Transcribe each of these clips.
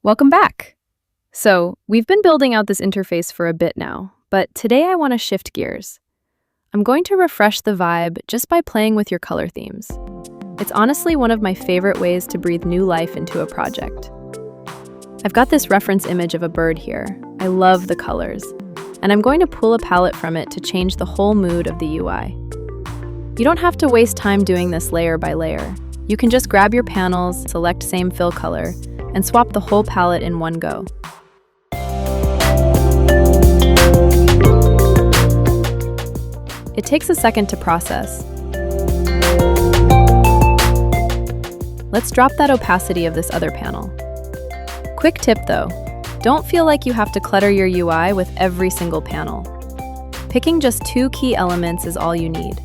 Welcome back. So, we've been building out this interface for a bit now, but today I want to shift gears. I'm going to refresh the vibe just by playing with your color themes. It's honestly one of my favorite ways to breathe new life into a project. I've got this reference image of a bird here. I love the colors, and I'm going to pull a palette from it to change the whole mood of the UI. You don't have to waste time doing this layer by layer. You can just grab your panels, select same fill color, and swap the whole palette in one go. It takes a second to process. Let's drop that opacity of this other panel. Quick tip though, don't feel like you have to clutter your UI with every single panel. Picking just 2 key elements is all you need.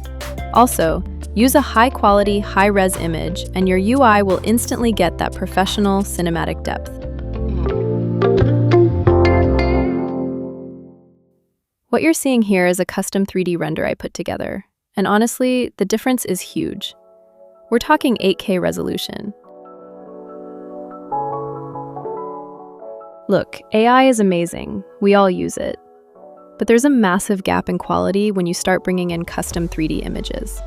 Also, use a high-quality, high-res image, and your UI will instantly get that professional, cinematic depth. What you're seeing here is a custom 3D render I put together, and honestly, the difference is huge. We're talking 8K resolution. Look, AI is amazing. We all use it. But there's a massive gap in quality when you start bringing in custom 3D images.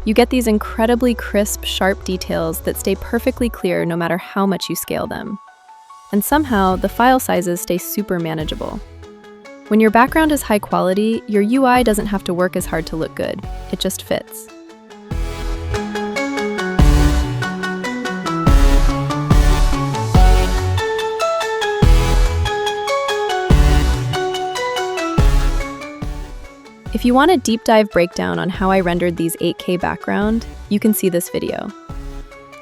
You get these incredibly crisp, sharp details that stay perfectly clear no matter how much you scale them. And somehow, the file sizes stay super manageable. When your background is high quality, your UI doesn't have to work as hard to look good. It just fits. If you want a deep dive breakdown on how I rendered these 8K background, you can see this video.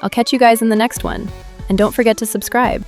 I'll catch you guys in the next one, and don't forget to subscribe.